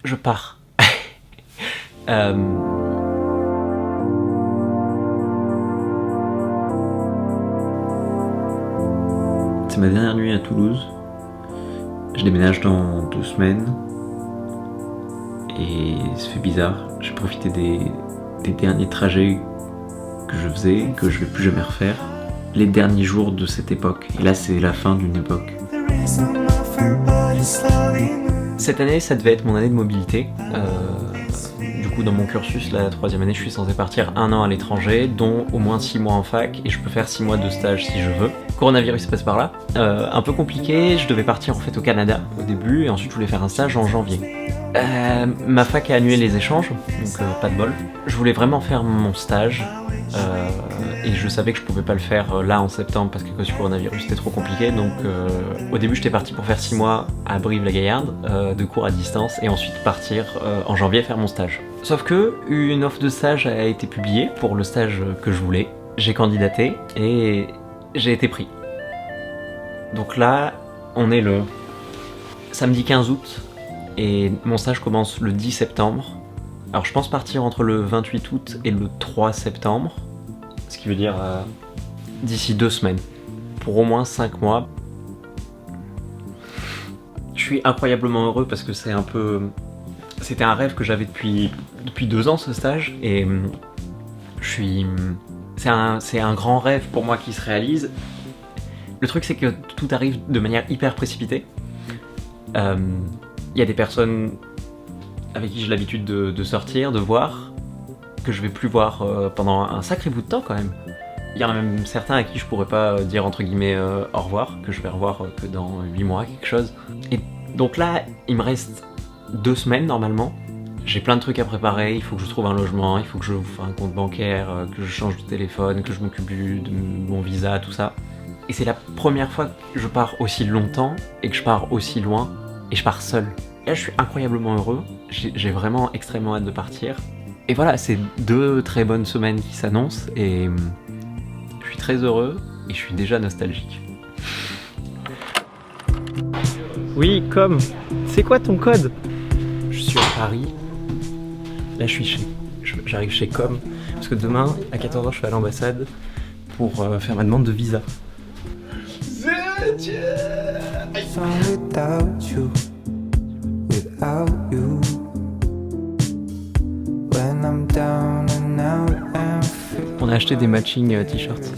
je pars. C'est ma dernière nuit à Toulouse. Je déménage dans 2 semaines. Et ça fait bizarre. J'ai profité des derniers trajets que je faisais, que je vais plus jamais refaire. Les derniers jours de cette époque. Et là, c'est la fin d'une époque. Cette année, ça devait être mon année de mobilité. Du coup, dans mon cursus, la 3e année, je suis censé partir 1 an à l'étranger, dont au moins 6 mois en fac, et je peux faire 6 mois de stage si je veux. Coronavirus passe par là. Un peu compliqué, je devais partir en fait au Canada au début, et ensuite je voulais faire un stage en janvier. Ma fac a annulé les échanges, donc pas de bol. Je voulais vraiment faire mon stage, et je savais que je pouvais pas le faire là en septembre parce qu'à cause du coronavirus c'était trop compliqué, donc au début j'étais parti pour faire 6 mois à Brive-la-Gaillarde, de cours à distance, et ensuite partir en janvier faire mon stage. Sauf que une offre de stage a été publiée pour le stage que je voulais, j'ai candidaté et j'ai été pris. Donc là, on est le samedi 15 août et mon stage commence le 10 septembre. Alors je pense partir entre le 28 août et le 3 septembre, ce qui veut dire d'ici 2 semaines, pour au moins 5 mois. Je suis incroyablement heureux parce que c'était un rêve que j'avais depuis 2 ans, ce stage, et c'est un grand rêve pour moi qui se réalise. Le truc, c'est que tout arrive de manière hyper précipitée. Y a des personnes avec qui j'ai l'habitude de sortir, de voir, que je vais plus voir pendant un sacré bout de temps quand même. Il y en a même certains à qui je pourrais pas dire entre guillemets au revoir, que je vais revoir que dans 8 mois, quelque chose. Et donc là, il me reste 2 semaines normalement. J'ai plein de trucs à préparer, il faut que je trouve un logement, il faut que je ouvre un compte bancaire, que je change de téléphone, que je m'occupe de mon visa, tout ça. Et c'est la première fois que je pars aussi longtemps et que je pars aussi loin, et je pars seul. Et là, je suis incroyablement heureux, j'ai vraiment extrêmement hâte de partir. Et voilà, c'est 2 très bonnes semaines qui s'annoncent, et je suis très heureux, et je suis déjà nostalgique. Oui, c'est quoi ton code? Je suis à Paris. Là, j'arrive chez Com, parce que demain, à 14h, je vais à l'ambassade pour faire ma demande de visa. On a acheté des matching t-shirts.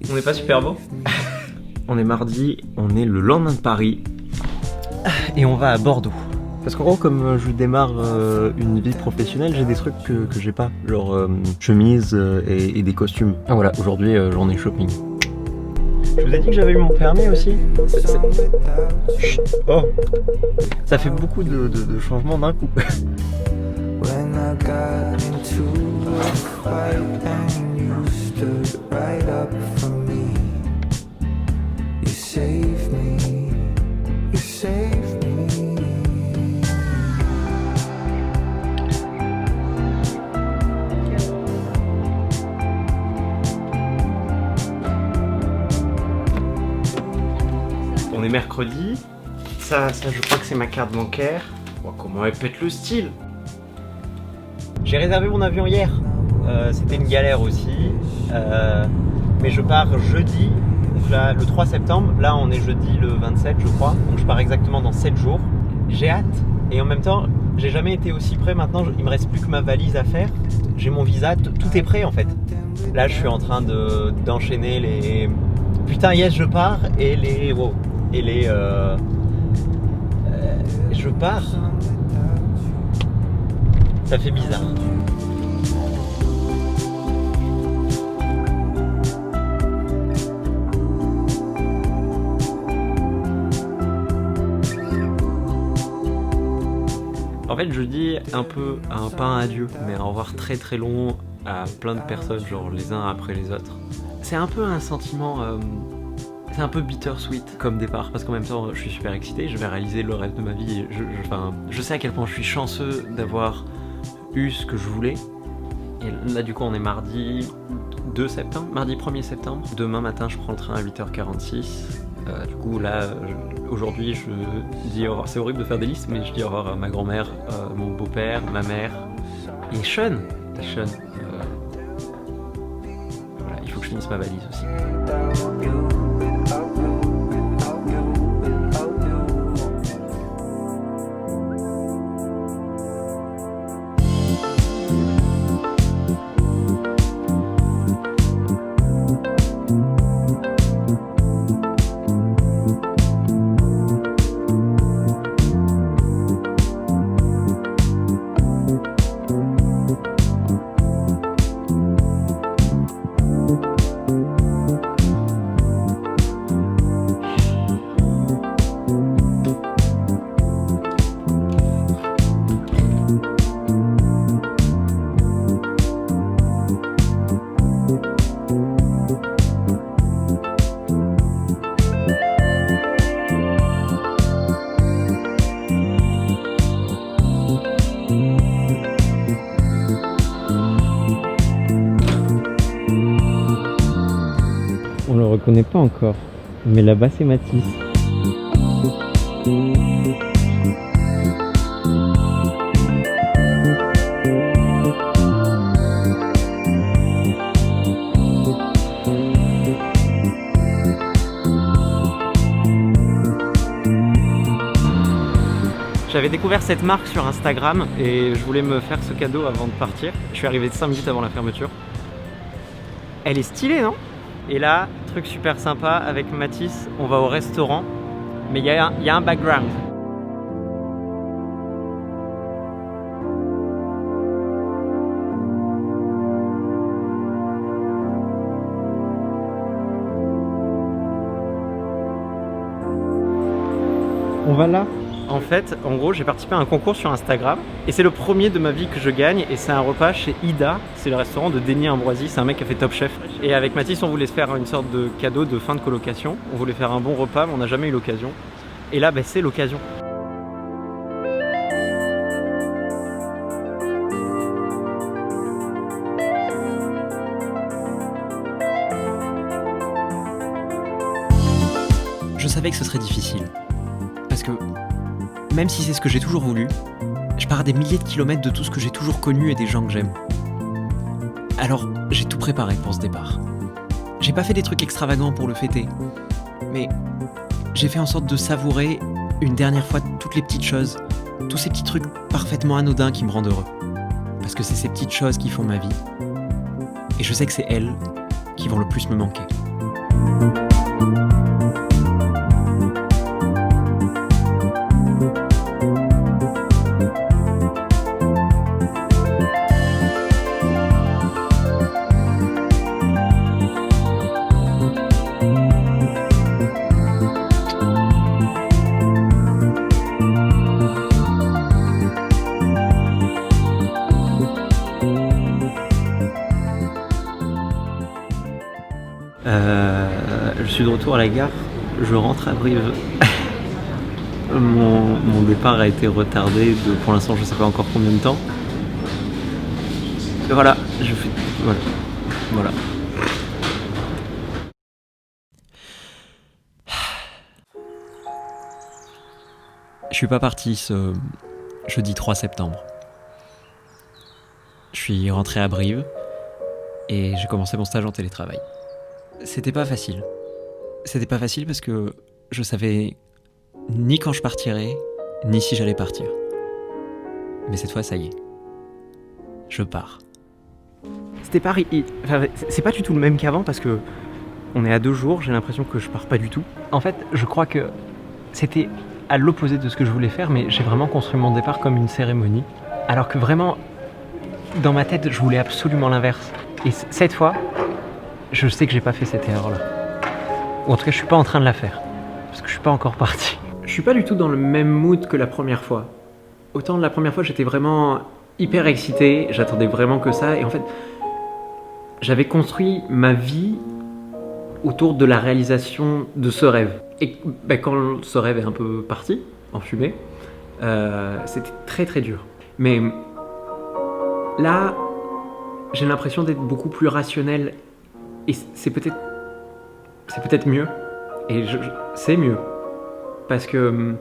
On n'est pas super beau? On est mardi, on est le lendemain de Paris, et on va à Bordeaux. Parce qu'en gros, comme je démarre une vie professionnelle, j'ai des trucs que j'ai pas, genre chemise et des costumes. Ah voilà, aujourd'hui journée shopping. Je vous ai dit que j'avais eu mon permis aussi. Chut. Oh, ça fait beaucoup de changements d'un coup. On est mercredi, ça je crois que c'est ma carte bancaire. Oh, comment elle pète le style. J'ai réservé mon avion hier, c'était une galère aussi, mais je pars jeudi, donc là, le 3 septembre, là on est jeudi le 27 je crois, donc je pars exactement dans 7 jours. J'ai hâte, et en même temps, j'ai jamais été aussi prêt. Maintenant il me reste plus que ma valise à faire, j'ai mon visa, tout est prêt en fait. Là je suis en train d'enchaîner les... Putain yes je pars, et les... Wow. Et les... je pars. Ça fait bizarre. En fait, je dis pas un adieu, mais un au revoir très très long à plein de personnes, genre les uns après les autres. C'est un peu un sentiment... C'est un peu bittersweet comme départ, parce qu'en même temps je suis super excité, je vais réaliser le rêve de ma vie, et je sais à quel point je suis chanceux d'avoir eu ce que je voulais. Et là du coup on est mardi 2 septembre, mardi 1er septembre. Demain matin je prends le train à 8h46, du coup là Aujourd'hui, je dis au revoir. C'est horrible de faire des listes, mais je dis au revoir à ma grand-mère, mon beau-père, ma mère et Sean. Voilà, il faut que je finisse ma valise aussi. On le reconnaît pas encore, mais là-bas c'est Mathis. J'avais découvert cette marque sur Instagram et je voulais me faire ce cadeau avant de partir. Je suis arrivé 5 minutes avant la fermeture. Elle est stylée, non? Et là, truc super sympa, avec Mathis, on va au restaurant, mais il y a un background. On va là. En fait, en gros, j'ai participé à un concours sur Instagram et c'est le premier de ma vie que je gagne et c'est un repas chez Ida, c'est le restaurant de Denis Ambroisi, c'est un mec qui a fait Top Chef. Et avec Mathis, on voulait se faire une sorte de cadeau de fin de colocation, on voulait faire un bon repas mais on n'a jamais eu l'occasion. Et là, c'est l'occasion. Je savais que ce serait difficile, parce que même si c'est ce que j'ai toujours voulu, je pars à des milliers de kilomètres de tout ce que j'ai toujours connu et des gens que j'aime. Alors, j'ai tout préparé pour ce départ. J'ai pas fait des trucs extravagants pour le fêter, mais j'ai fait en sorte de savourer une dernière fois toutes les petites choses, tous ces petits trucs parfaitement anodins qui me rendent heureux. Parce que c'est ces petites choses qui font ma vie. Et je sais que c'est elles qui vont le plus me manquer. Je suis de retour à la gare, je rentre à Brive. mon départ a été retardé de, pour l'instant, je sais pas encore combien de temps. Et voilà, je fais... Voilà. Je suis pas parti ce jeudi 3 septembre. Je suis rentré à Brive et j'ai commencé mon stage en télétravail. C'était pas facile. C'était pas facile parce que je savais ni quand je partirais, ni si j'allais partir. Mais cette fois, ça y est. Je pars. C'était pas... Enfin, c'est pas du tout le même qu'avant parce que on est à 2 jours, j'ai l'impression que je pars pas du tout. En fait, je crois que c'était à l'opposé de ce que je voulais faire, mais j'ai vraiment construit mon départ comme une cérémonie. Alors que vraiment, dans ma tête, je voulais absolument l'inverse. Et cette fois, je sais que j'ai pas fait cette erreur-là. Ou en tout cas, je suis pas en train de la faire. Parce que je suis pas encore parti. Je suis pas du tout dans le même mood que la première fois. Autant la première fois, j'étais vraiment hyper excité, j'attendais vraiment que ça. Et en fait, j'avais construit ma vie autour de la réalisation de ce rêve. Et quand ce rêve est un peu parti, en fumée, c'était très très dur. Mais là, j'ai l'impression d'être beaucoup plus rationnel. Et c'est peut-être mieux. Et c'est mieux. parce que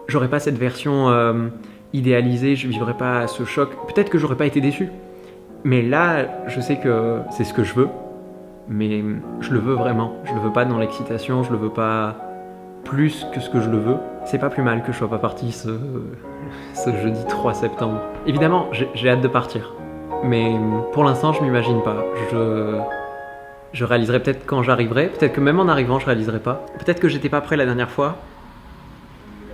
j'aurais pas cette version idéalisée, je vivrais pas ce choc. Peut-être que j'aurais pas été déçu, mais là, je sais que c'est ce que je veux, mais je le veux vraiment. Je le veux pas dans l'excitation, je le veux pas plus que ce que je le veux. C'est pas plus mal que je sois pas parti ce jeudi 3 septembre. Évidemment, j'ai hâte de partir, mais pour l'instant, je m'imagine pas. Je réaliserai peut-être quand j'arriverai, peut-être que même en arrivant, je réaliserai pas. Peut-être que j'étais pas prêt la dernière fois,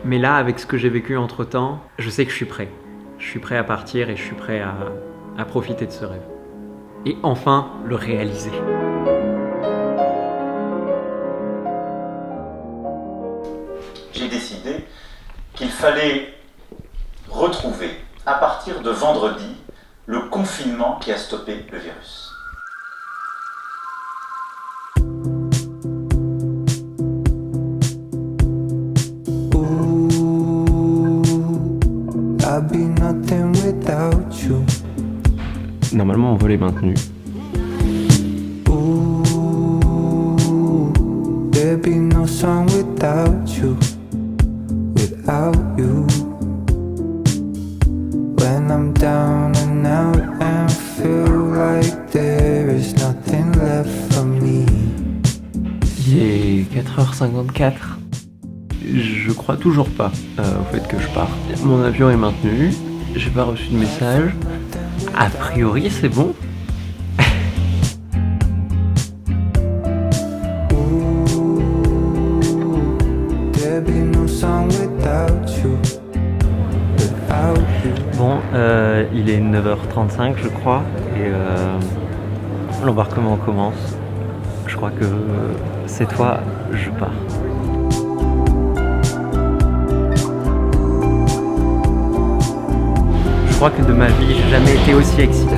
mais là, avec ce que j'ai vécu entre temps, je sais que je suis prêt. Je suis prêt à partir et je suis prêt à profiter de ce rêve. Et enfin, le réaliser. J'ai décidé qu'il fallait retrouver, à partir de vendredi, le confinement qui a stoppé le virus. Normalement, mon vol est maintenu. There'd be no song without you, without you. When I'm down and out and feel like there is nothing left for me. Il est 4h54. Je crois toujours pas au fait que je parte. Mon avion est maintenu. J'ai pas reçu de message. A priori, c'est bon. Bon, il est 9h35 je crois et l'embarquement commence. Je crois que cette fois je pars. Je crois que de ma vie j'ai jamais été aussi excité.